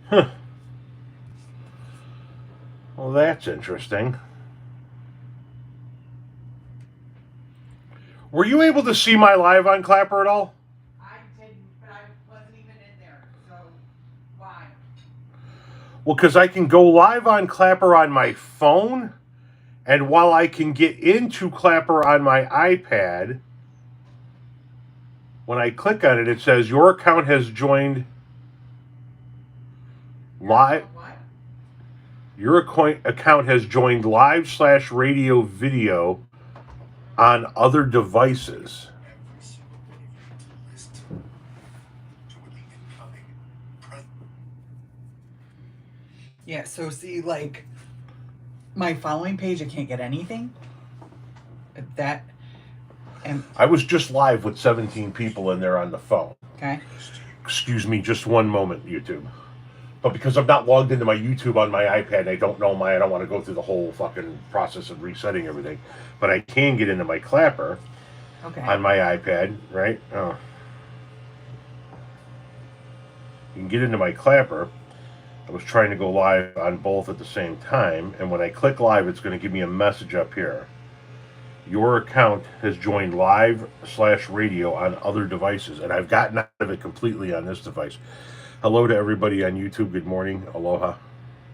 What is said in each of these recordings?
Huh. Well, that's interesting. Were you able to see my live on Clapper at all? I didn't, but I wasn't even in there. So why? Well, because I can go live on Clapper on my phone, and while I can get into Clapper on my iPad, when I click on it, it says your account has joined live. What? Your account has joined live/radio video on other devices. Yeah, so see, like, my following page, I can't get anything. That, and, I was just live with 17 people in there on the phone. okay. Excuse me, just one moment, YouTube. But because I'm not logged into my YouTube on my iPad, I don't want to go through the whole fucking process of resetting everything. But I can get into my Clapper Okay. on my iPad, right? Oh. You can get into my Clapper. I was trying to go live on both at the same time, and when I click live, it's going to give me a message up here. Your account has joined live/radio on other devices, and I've gotten out of it completely on this device. Hello to everybody on YouTube. Good morning. Aloha.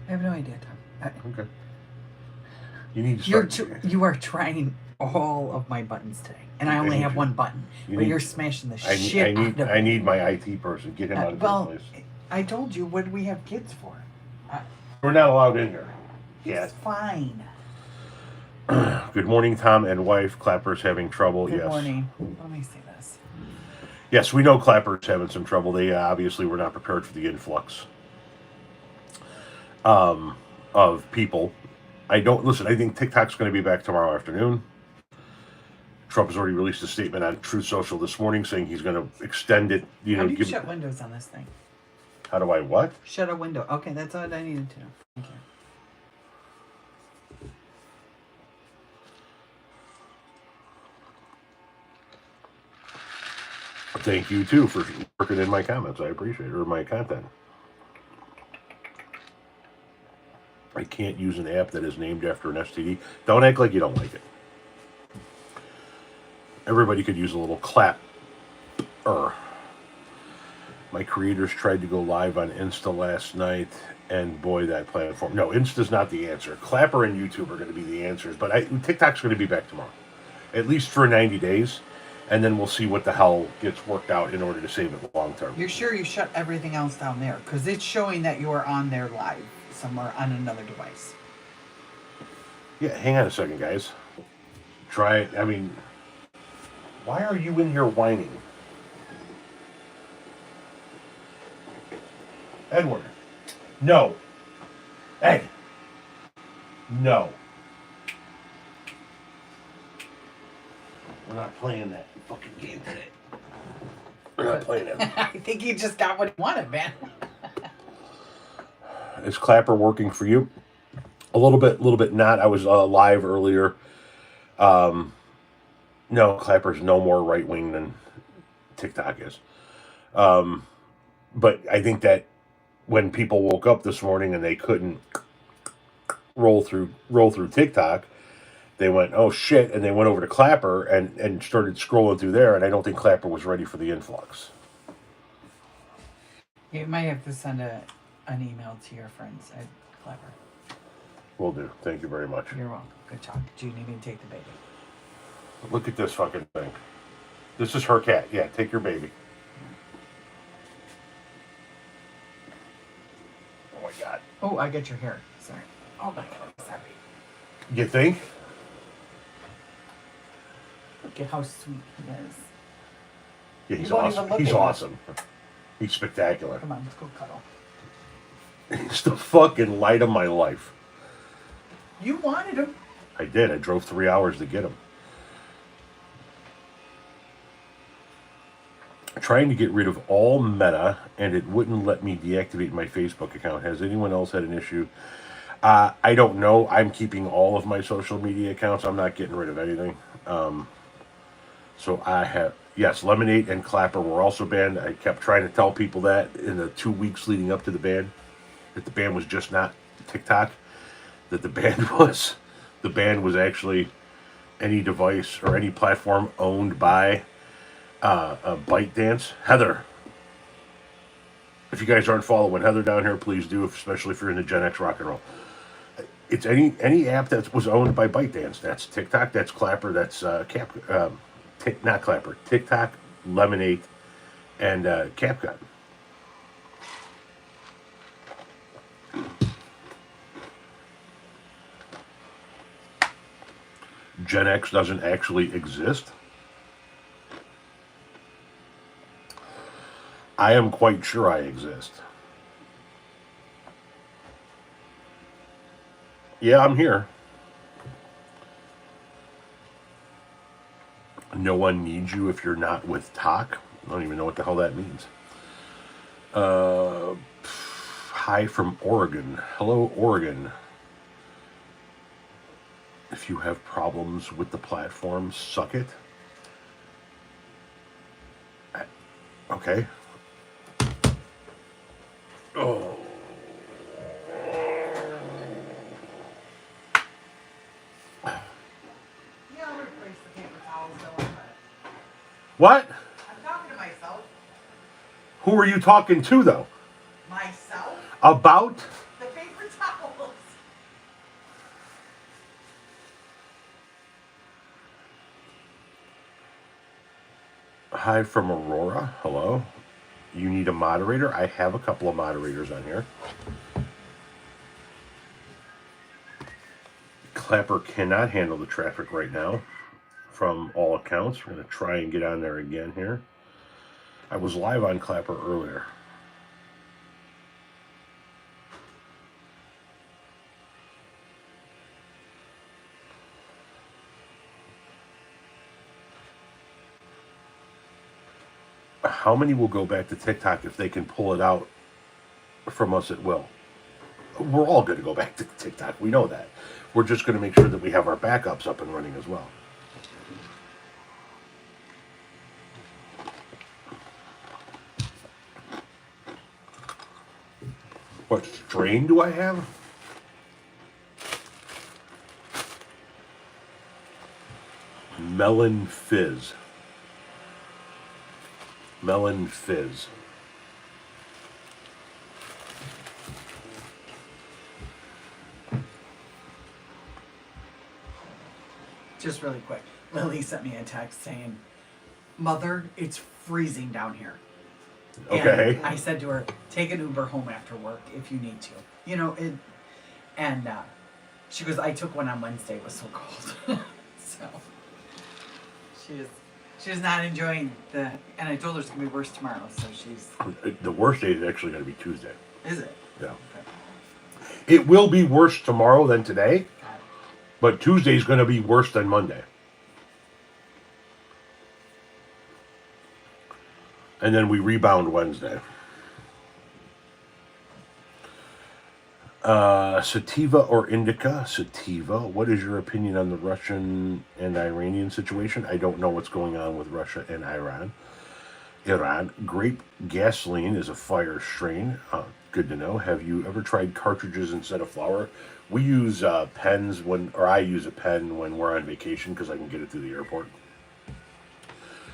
I have no idea, Tom. Okay. You need to start. You are trying all of my buttons today, and I only have one button. You're smashing the shit out of it. I need my IT person. Get him out of this place. I told you, what do we have kids for? We're not allowed in here. It's fine. Good morning, Tom and wife. Clapper's having trouble. Good yes. morning. Let me see this. Yes, we know Clapper's having some trouble. They obviously were not prepared for the influx of people. I think TikTok's going to be back tomorrow afternoon. Trump has already released a statement on Truth Social this morning saying he's going to extend it. How do you shut windows on this thing? How do I what? Shut a window. Okay, that's all I needed to know. Thank you. Thank you too for working in my comments. I appreciate it, or my content. I can't use an app that is named after an STD. Don't act like you don't like it. Everybody could use a little clap. My creators tried to go live on Insta last night, and boy, that platform. No, Insta's not the answer. Clapper and YouTube are going to be the answers, but TikTok's going to be back tomorrow, at least for 90 days, and then we'll see what the hell gets worked out in order to save it long term. You're sure you shut everything else down there? Because it's showing that you are on there live somewhere on another device. Yeah, hang on a second, guys. Try it. I mean, why are you in here whining? Edward. No. Ed. No. We're not playing that fucking game today. We're not playing it. I think he just got what he wanted, man. Is Clapper working for you? A little bit not. I was live earlier. No, Clapper's no more right wing than TikTok is. But I think that when people woke up this morning and they couldn't roll through TikTok, they went, oh shit, and they went over to Clapper and started scrolling through there, and I don't think Clapper was ready for the influx. You might have to send an email to your friends at Clapper. Will do. Thank you very much. You're welcome. Good job. Do you need me to take the baby? Look at this fucking thing. This is her cat. Yeah, take your baby. Oh my god. Oh, I get your hair. Sorry. Oh my god, sorry. You think? Look at how sweet he is. Yeah, he's awesome. He's awesome. He's spectacular. Come on, let's go cuddle. He's the fucking light of my life. You wanted him. I did. I drove 3 hours to get him. Trying to get rid of all Meta, and it wouldn't let me deactivate my Facebook account. Has anyone else had an issue? I don't know. I'm keeping all of my social media accounts. I'm not getting rid of anything. So I have, yes, Lemonade and Clapper were also banned. I kept trying to tell people that in the 2 weeks leading up to the ban. that the band was just not TikTok, that the band was actually any device or any platform owned by ByteDance. Heather, if you guys aren't following Heather down here, please do, especially if you're into Gen X rock and roll. It's any app that was owned by ByteDance. That's TikTok, that's Clapper, that's not Clapper, TikTok, Lemonade, and CapCut. Gen X doesn't actually exist. I am quite sure I exist. Yeah, I'm here. No one needs you if you're not with Talk. I don't even know what the hell that means. Hi from Oregon. Hello, Oregon. If you have problems with the platform, suck it. Okay. Oh. Yeah, I'll replace the paper towels though. What? I'm talking to myself. Who are you talking to, though? Myself? About? The paper towels. Hi from Aurora. Hello. You need a moderator? I have a couple of moderators on here. Clapper cannot handle the traffic right now, from all accounts. We're going to try and get on there again here. I was live on Clapper earlier. How many will go back to TikTok if they can pull it out from us at will? We're all going to go back to TikTok. We know that. We're just going to make sure that we have our backups up and running as well. What strain do I have? Melon Fizz. Melon Fizz. Just really quick, Lily sent me a text saying, "Mother, it's freezing down here." Okay. And I said to her, "Take an Uber home after work if you need to." You know, and she goes, "I took one on Wednesday. It was so cold." So she's not enjoying and I told her it's gonna be worse tomorrow. So she's. The worst day is actually going to be Tuesday. Is it? Yeah. Okay. It will be worse tomorrow than today, but Tuesday's going to be worse than Monday. And then we rebound Wednesday. Sativa or indica? Sativa. What is your opinion on the Russian and Iranian situation? I don't know what's going on with Russia and Iran. Grape gasoline is a fire strain. Good to know. Have you ever tried cartridges instead of flour? We use pens I use a pen when we're on vacation because I can get it through the airport.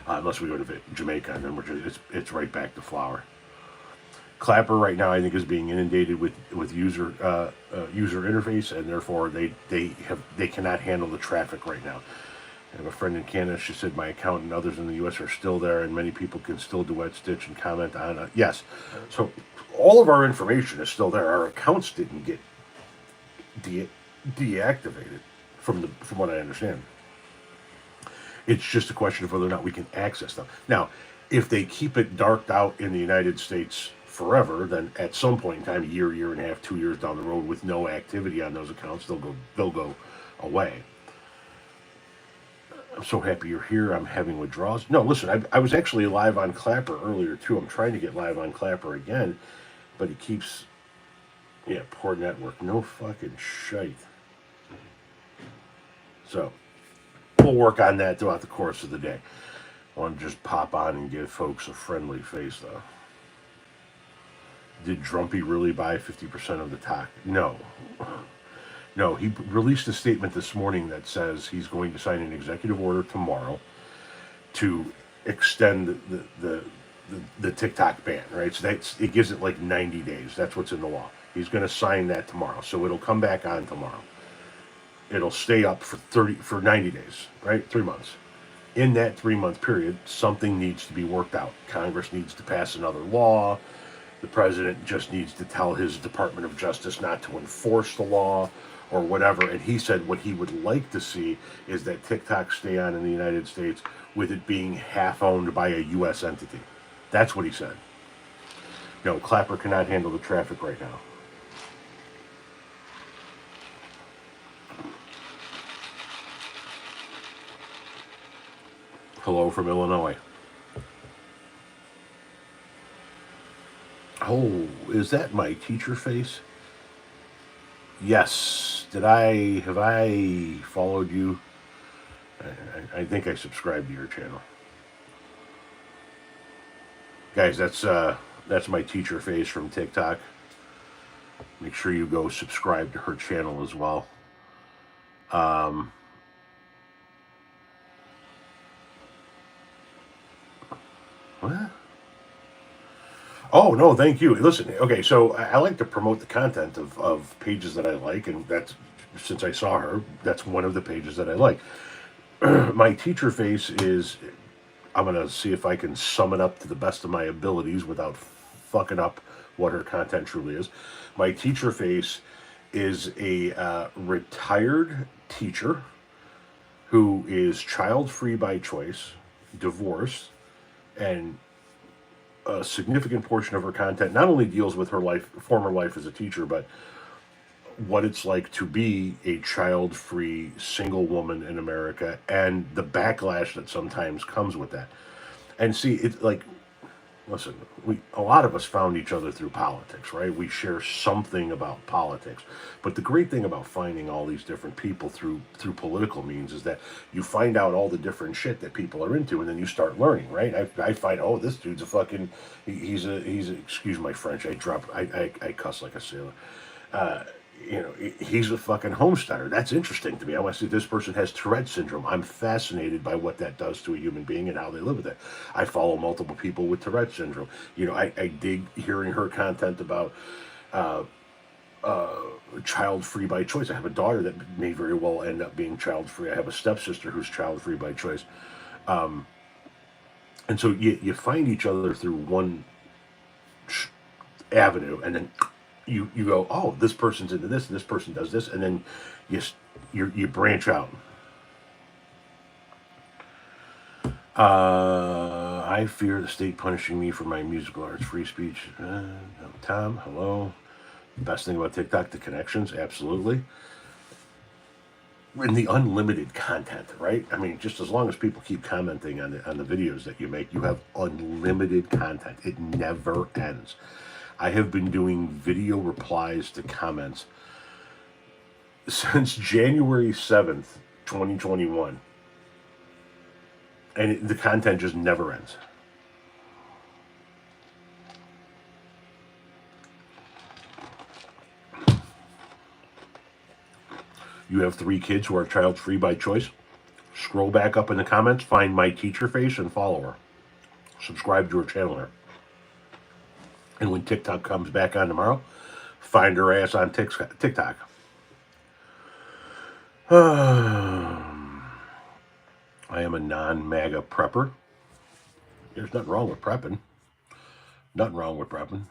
Unless we go to Jamaica, and then it's right back to flour. Clapper right now, I think, is being inundated with user interface, and therefore they cannot handle the traffic right now. I have a friend in Canada. She said my account and others in the U.S. are still there, and many people can still duet stitch and comment on it. Yes, so all of our information is still there. Our accounts didn't get deactivated, from what I understand. It's just a question of whether or not we can access them. Now, if they keep it darked out in the United States forever, then at some point in time, a year and a half, 2 years down the road, with no activity on those accounts, they'll go away. I'm so happy you're here. I'm having withdrawals. No, listen, I was actually live on Clapper earlier too. I'm trying to get live on Clapper again, but it keeps, poor network. No fucking shite. So we'll work on that throughout the course of the day. I want to just pop on and give folks a friendly face, though. Did Drumpy really buy 50% of the stock? No. No, he released a statement this morning that says he's going to sign an executive order tomorrow to extend the TikTok ban, right? So it gives it like 90 days. That's what's in the law. He's going to sign that tomorrow. So it'll come back on tomorrow. It'll stay up for 90 days, right? 3 months. In that 3 month period, something needs to be worked out. Congress needs to pass another law. The president just needs to tell his Department of Justice not to enforce the law or whatever. And he said what he would like to see is that TikTok stay on in the United States with it being half owned by a U.S. entity. That's what he said. No, Clapper cannot handle the traffic right now. Hello from Illinois. Oh, is that my teacher face? Yes. Have I followed you? I think I subscribed to your channel. Guys, that's my teacher face from TikTok. Make sure you go subscribe to her channel as well. What? Oh, no, thank you. Listen, okay, so I like to promote the content of pages that I like, and that's, since I saw her, that's one of the pages that I like. My teacher face is, I'm going to see if I can sum it up to the best of my abilities without fucking up what her content truly is. My teacher face is a retired teacher who is child-free by choice, divorced, and a significant portion of her content not only deals with her former life as a teacher, but what it's like to be a child-free single woman in America and the backlash that sometimes comes with that. And see, it's like, listen, a lot of us found each other through politics, right? We share something about politics. But the great thing about finding all these different people through political means is that you find out all the different shit that people are into, and then you start learning, right? I find, oh, this dude's a fucking, he's a excuse my French, I cuss like a sailor. He's a fucking homesteader. That's interesting to me. I want to see this person has Tourette syndrome. I'm fascinated by what that does to a human being and how they live with it. I follow multiple people with Tourette syndrome. I dig hearing her content about child-free by choice. I have a daughter that may very well end up being child-free. I have a stepsister who's child-free by choice. And so you find each other through one avenue, and then you go, oh, this person's into this, and this person does this, and then you branch out. I fear the state punishing me for my musical arts free speech. Tom, hello. Best thing about TikTok, the connections, absolutely. And the unlimited content, right? I mean, just as long as people keep commenting on the videos that you make, you have unlimited content. It never ends. I have been doing video replies to comments since January 7th, 2021. And the content just never ends. You have 3 kids who are child-free by choice. Scroll back up in the comments, find my teacher face, and follow her. Subscribe to her channel there. And when TikTok comes back on tomorrow, find her ass on TikTok. I am a non-MAGA prepper. There's nothing wrong with prepping. Nothing wrong with prepping.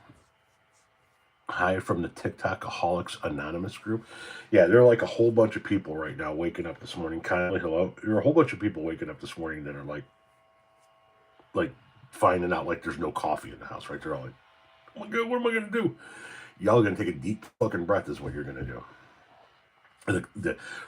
Hi from the TikTokaholics Anonymous group. Yeah, there are like a whole bunch of people right now waking up this morning. Kindly, hello. There are a whole bunch of people waking up this morning that are like finding out like there's no coffee in the house, right? They're all like, oh my God, what am I going to do? Y'all are going to take a deep fucking breath is what you're going to do.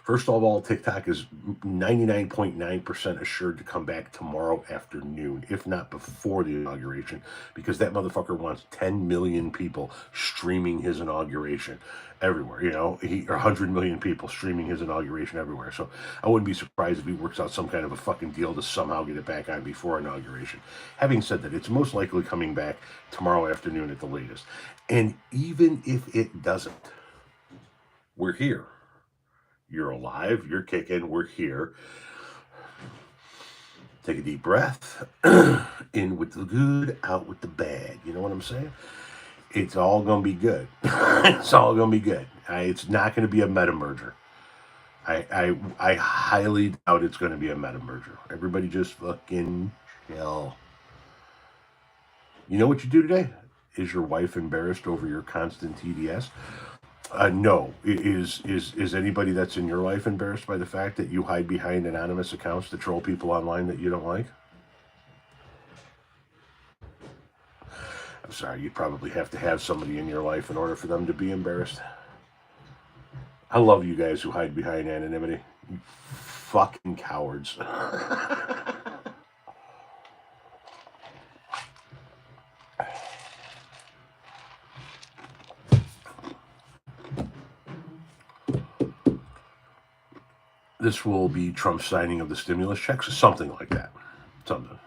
First of all, TikTok is 99.9% assured to come back tomorrow afternoon, if not before the inauguration, because that motherfucker wants 10 million people streaming his inauguration everywhere. Or 100 million people streaming his inauguration everywhere. So I wouldn't be surprised if he works out some kind of a fucking deal to somehow get it back on before inauguration. Having said that, it's most likely coming back tomorrow afternoon at the latest. And even if it doesn't, we're here. You're alive, you're kicking, we're here. Take a deep breath. In with the good, out with the bad. You know what I'm saying? It's all going to be good. It's all going to be good. It's not going to be a meta merger. I highly doubt it's going to be a meta merger. Everybody just fucking chill. You know what you do today? Is your wife embarrassed over your constant TDS? No. Is anybody that's in your life embarrassed by the fact that you hide behind anonymous accounts to troll people online that you don't like? I'm sorry, you probably have to have somebody in your life in order for them to be embarrassed. I love you guys who hide behind anonymity. You fucking cowards. This will be Trump's signing of the stimulus checks, something like that. Something.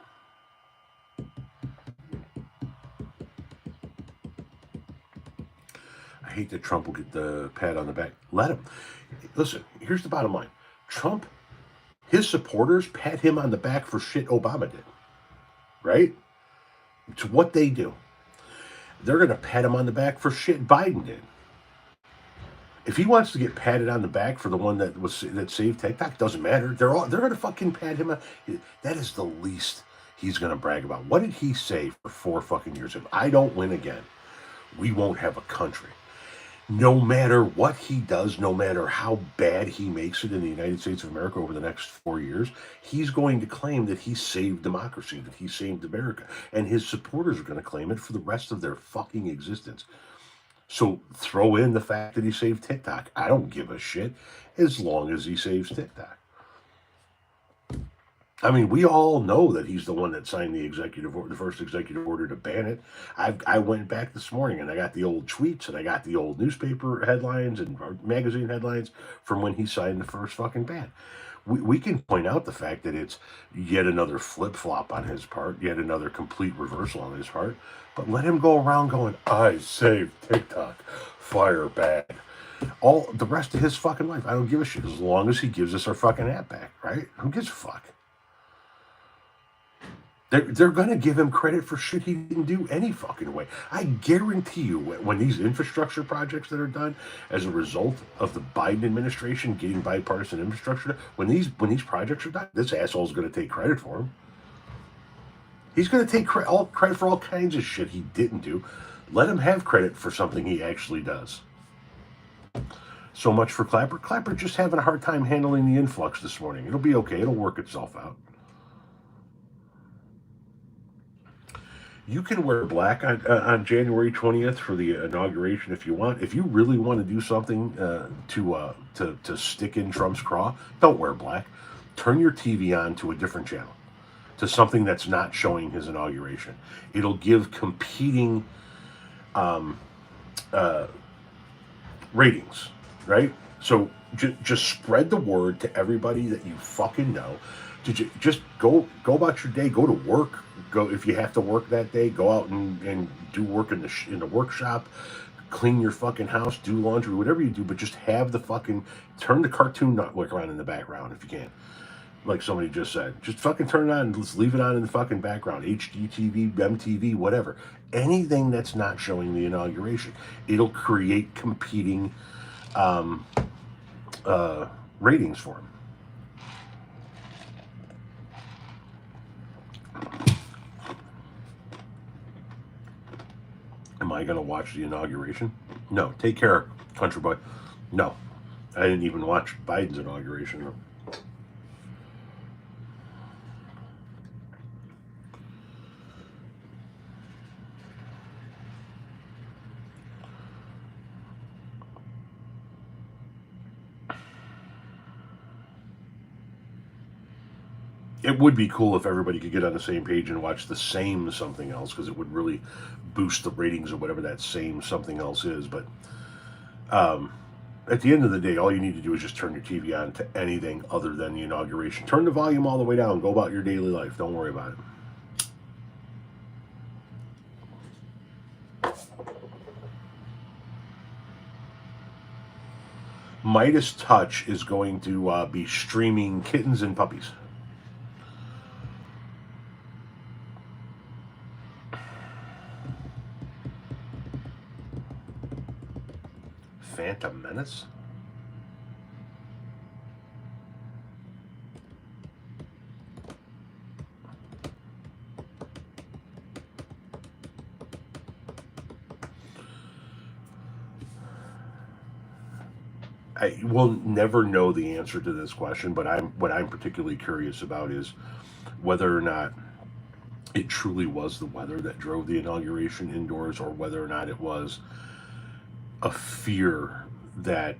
I hate that Trump will get the pat on the back. Let him. Listen, here's the bottom line. Trump, his supporters pat him on the back for shit Obama did. Right? It's what they do. They're going to pat him on the back for shit Biden did. If he wants to get patted on the back for the one that saved TikTok, doesn't matter. They're going to fucking pat him on. That is the least he's going to brag about. What did he say for 4 fucking years? If I don't win again, we won't have a country. No matter what he does, no matter how bad he makes it in the United States of America over the next 4 years, he's going to claim that he saved democracy, that he saved America. And his supporters are going to claim it for the rest of their fucking existence. So throw in the fact that he saved TikTok. I don't give a shit as long as he saves TikTok. I mean, we all know that he's the one that signed the first executive order to ban it. I went back this morning and I got the old tweets and I got the old newspaper headlines and magazine headlines from when he signed the first fucking ban. We can point out the fact that it's yet another flip-flop on his part, yet another complete reversal on his part, but let him go around going, I saved TikTok, fire bad. All the rest of his fucking life, I don't give a shit as long as he gives us our fucking app back, right? Who gives a fuck? They're going to give him credit for shit he didn't do any fucking way. I guarantee you, when these infrastructure projects that are done as a result of the Biden administration getting bipartisan infrastructure, when these projects are done, this asshole's going to take credit for them. He's going to take credit for all kinds of shit he didn't do. Let him have credit for something he actually does. So much for Clapper. Clapper just having a hard time handling the influx this morning. It'll be okay. It'll work itself out. You can wear black on January 20th for the inauguration if you want. If you really want to do something to stick in Trump's craw, don't wear black. Turn your TV on to a different channel, to something that's not showing his inauguration. It'll give competing ratings, right? So just spread the word to everybody that you fucking know. Just go about your day. Go to work. Go if you have to work that day. Go out and do work in the workshop. Clean your fucking house. Do laundry. Whatever you do, but just have the fucking turn the Cartoon Network on in the background if you can. Like somebody just said, just fucking turn it on and let's leave it on in the fucking background. HGTV, MTV, whatever. Anything that's not showing the inauguration, it'll create competing ratings for him. Am I going to watch the inauguration? No. Take care, country boy. No. I didn't even watch Biden's inauguration. it would be cool if everybody could get on the same page and watch the same something else, because it would really boost the ratings of whatever that same something else is. But at the end of the day, all you need to do is just turn your TV on to anything other than the inauguration. Turn the volume all the way down. Go about your daily life. Don't worry about it. Midas Touch is going to be streaming Kittens and Puppies. Phantom Menace? I will never know the answer to this question, but what I'm particularly curious about is whether or not it truly was the weather that drove the inauguration indoors, or whether or not it was a fear that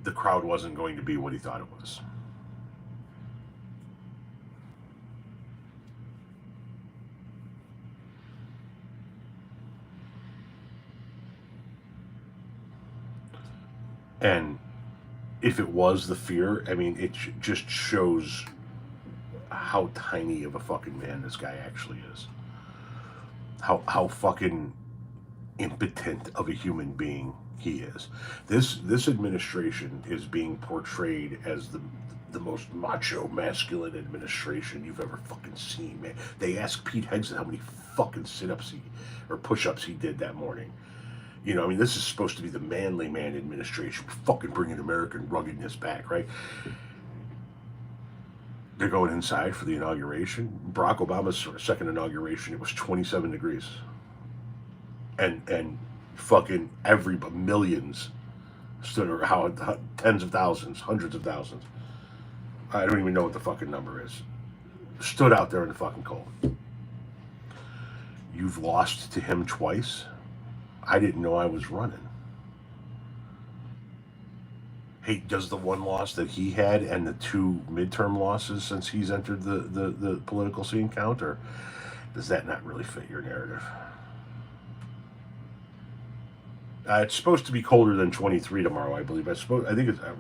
the crowd wasn't going to be what he thought it was. And if it was the fear, I mean, it just shows how tiny of a fucking man this guy actually is. How fucking impotent of a human being he is. This administration is being portrayed as the most macho, masculine administration you've ever fucking seen, man. They asked Pete Hegseth how many fucking sit-ups or push-ups he did that morning. You know, I mean, this is supposed to be the manly man administration, fucking bringing American ruggedness back, right? They're going inside for the inauguration. Barack Obama's second inauguration, it was 27 degrees. And fucking millions stood around, tens of thousands, hundreds of thousands. I don't even know what the fucking number is. Stood out there in the fucking cold. You've lost to him twice. I didn't know I was running. Hey, does the one loss that he had and the two midterm losses since he's entered the political scene count, or does that not really fit your narrative? It's supposed to be colder than 23 tomorrow, I believe. I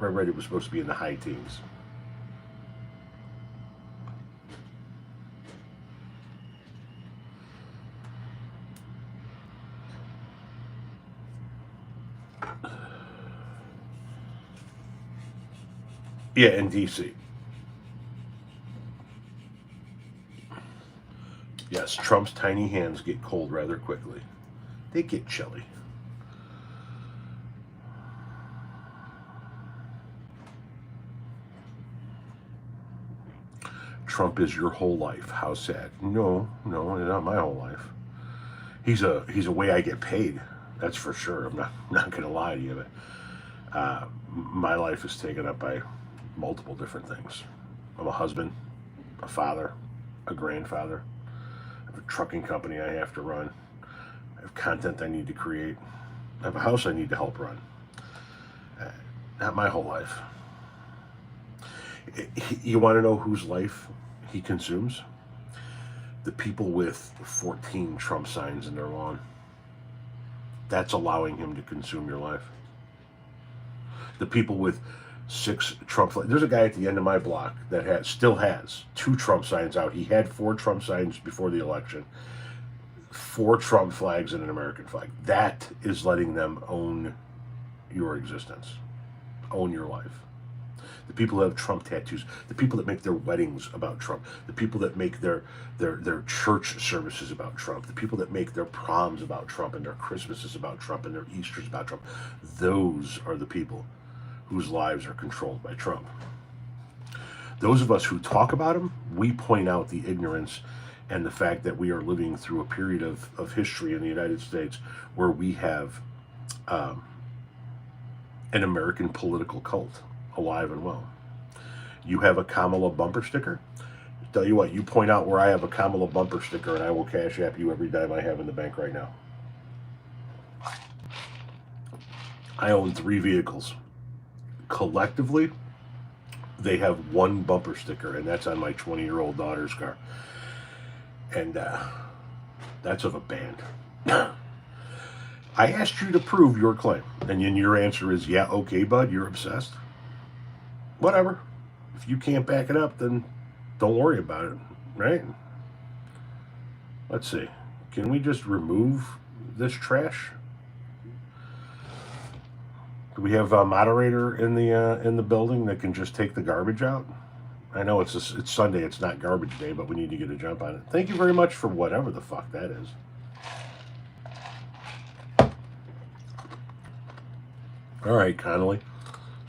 read it was supposed to be in the high teens. Yeah, in DC. Yes, Trump's tiny hands get cold rather quickly. They get chilly. Trump is your whole life. How sad. No, not my whole life. He's a way I get paid. That's for sure. I'm not gonna lie to you, but my life is taken up by multiple different things. I'm a husband, a father, a grandfather. I have a trucking company I have to run. I have content I need to create. I have a house I need to help run. Not my whole life. You want to know whose life he consumes? The people with 14 Trump signs in their lawn. That's allowing him to consume your life. The people with 6 Trump flags. There's a guy at the end of my block that still has 2 Trump signs out. He had 4 Trump signs before the election. 4 Trump flags and an American flag. That is letting them own your existence, own your life. The people who have Trump tattoos, the people that make their weddings about Trump, the people that make their church services about Trump, the people that make their proms about Trump and their Christmases about Trump and their Easters about Trump, those are the people whose lives are controlled by Trump. Those of us who talk about him, we point out the ignorance and the fact that we are living through a period of history in the United States where we have an American political cult alive and well. You have a Kamala bumper sticker? Tell you what, you point out where I have a Kamala bumper sticker and I will cash app you every dime I have in the bank right now. I own 3 vehicles. Collectively, they have one bumper sticker, and that's on my 20-year-old daughter's car. And that's of a band. I asked you to prove your claim, and then your answer is, yeah, okay, bud, you're obsessed. Whatever. If you can't back it up, then don't worry about it, right? Let's see. Can we just remove this trash? Do we have a moderator in the building that can just take the garbage out? I know it's Sunday, it's not garbage day, but we need to get a jump on it. Thank you very much for whatever the fuck that is. All right, Connolly.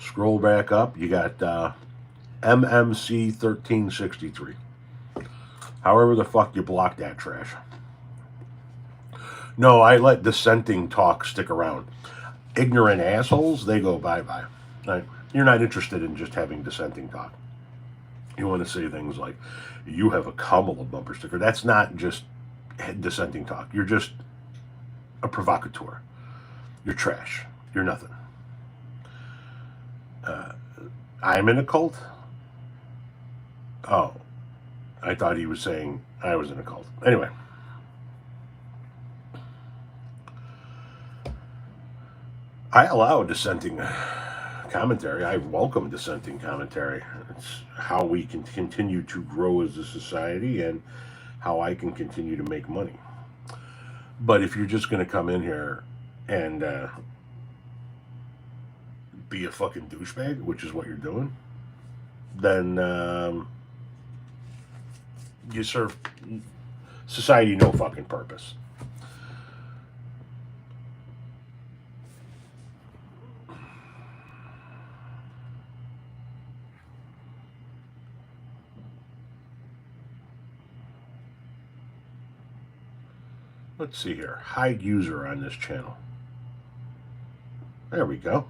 Scroll back up. You got MMC 1363. However the fuck you block that trash. No, I let dissenting talk stick around. Ignorant assholes, they go bye-bye. Right? You're not interested in just having dissenting talk. You want to say things like, you have a Kamala bumper sticker. That's not just dissenting talk. You're just a provocateur. You're trash. You're nothing. I'm in a cult? Oh, I thought he was saying I was in a cult. Anyway. I allow dissenting commentary. I welcome dissenting commentary. It's how we can continue to grow as a society and how I can continue to make money. But if you're just going to come in here and be a fucking douchebag, which is what you're doing, then you serve society no fucking purpose. Let's see here. Hide user on this channel. There we go.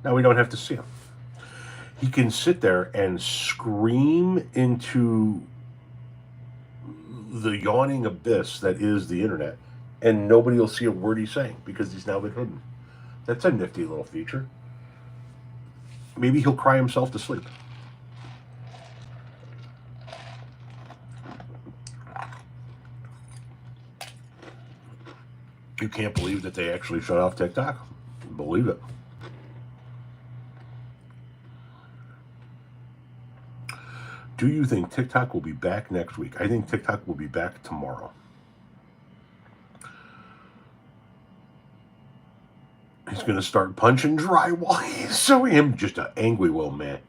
Now we don't have to see him. He can sit there and scream into the yawning abyss that is the internet, and nobody will see a word he's saying because he's now been hidden. That's a nifty little feature. Maybe he'll cry himself to sleep. You can't believe that they actually shut off TikTok. Believe it. Do you think TikTok will be back next week? I think TikTok will be back tomorrow. He's going to start punching drywall. So him just an angry will man.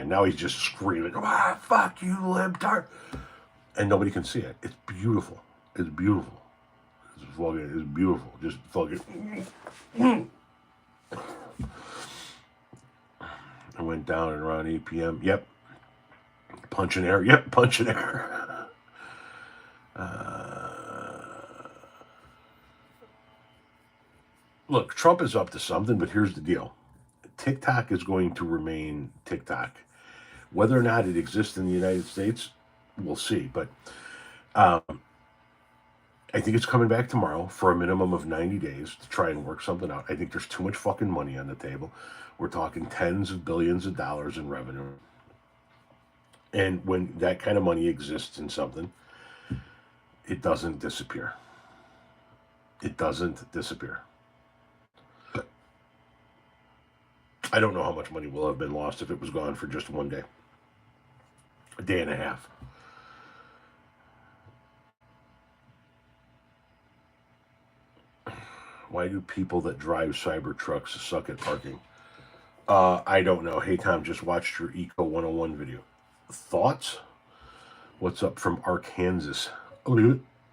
Now he's just screaming, ah, fuck you, libtard. And nobody can see it. It's beautiful. It's beautiful. It's beautiful. Just fucking. I went down at around 8 p.m. Yep. Punch and air. Yep, punch and air. Look, Trump is up to something, but here's the deal. TikTok is going to remain TikTok. Whether or not it exists in the United States, we'll see. But I think it's coming back tomorrow for a minimum of 90 days to try and work something out. I think there's too much fucking money on the table. We're talking tens of billions of dollars in revenue. And when that kind of money exists in something, it doesn't disappear. It doesn't disappear. I don't know how much money will have been lost if it was gone for just one day. A day and a half. Why do people that drive cyber trucks suck at parking? I don't know. Hey, Tom, just watched your Eco 101 video. Thoughts? What's up from Arkansas?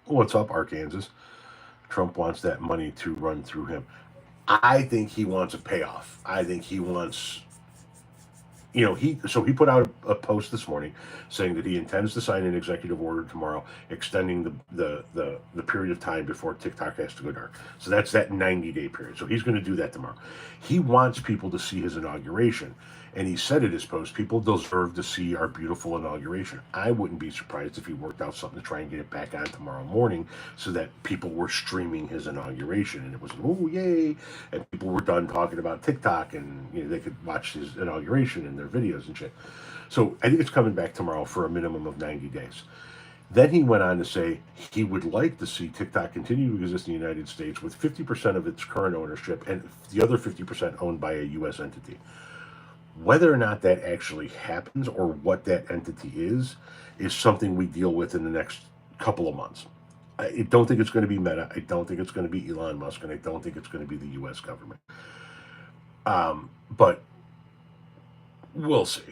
What's up, Arkansas? Trump wants that money to run through him. I think he wants a payoff. I think he wants, he put out a post this morning saying that he intends to sign an executive order tomorrow extending the period of time before TikTok has to go dark. So that's that 90-day period. So he's going to do that tomorrow. He wants people to see his inauguration. And he said in his post, people deserve to see our beautiful inauguration. I wouldn't be surprised if he worked out something to try and get it back on tomorrow morning so that people were streaming his inauguration. And it was, oh, yay. And people were done talking about TikTok and they could watch his inauguration and their videos and shit. So I think it's coming back tomorrow for a minimum of 90 days. Then he went on to say he would like to see TikTok continue to exist in the United States with 50% of its current ownership and the other 50% owned by a U.S. entity. Whether or not that actually happens or what that entity is something we deal with in the next couple of months. I don't think it's going to be Meta. I don't think it's going to be Elon Musk, and I don't think it's going to be the U.S. government. But we'll see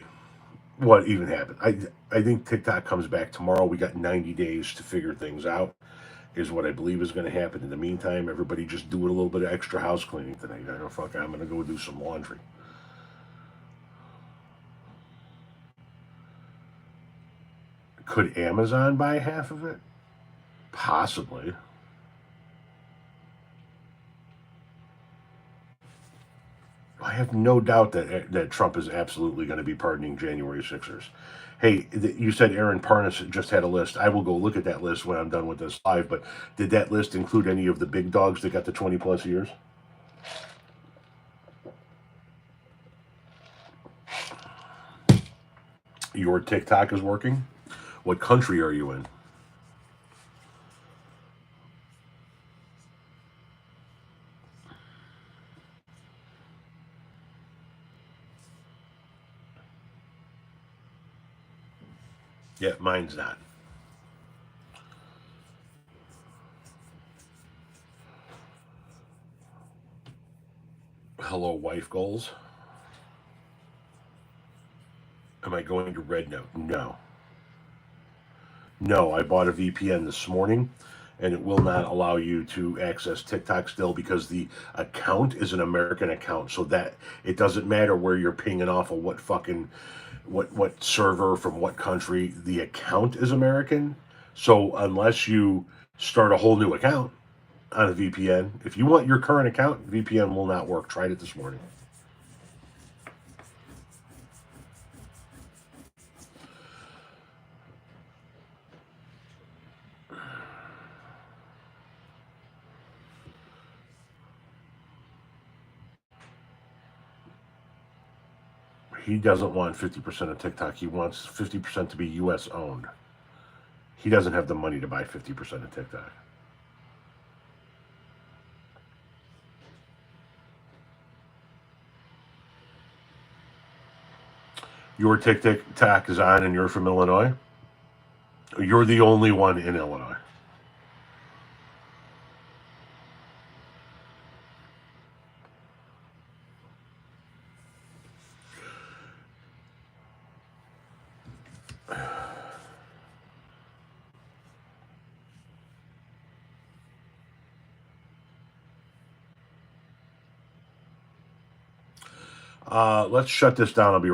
what even happened. I think TikTok comes back tomorrow. We got 90 days to figure things out, is what I believe is going to happen. In the meantime, everybody just do a little bit of extra house cleaning tonight. I don't fuck. I'm going to go do some laundry. Could Amazon buy half of it? Possibly. I have no doubt that Trump is absolutely going to be pardoning January 6ers. Hey, you said Aaron Parnas just had a list. I will go look at that list when I'm done with this live, but did that list include any of the big dogs that got the 20 plus years? Your TikTok is working? What country are you in? Yeah, mine's not. Hello, wife goals. Am I going to Red Note? No. No, I bought a VPN this morning and it will not allow you to access TikTok still because the account is an American account. So that it doesn't matter where you're pinging off of what fucking what server from what country, the account is American. So unless you start a whole new account on a VPN, if you want your current account, VPN will not work. Tried it this morning. He doesn't want 50% of TikTok. He wants 50% to be US owned. He doesn't have the money to buy 50% of TikTok. Your TikTok is on and you're from Illinois? You're the only one in Illinois. Let's shut this down. I'll be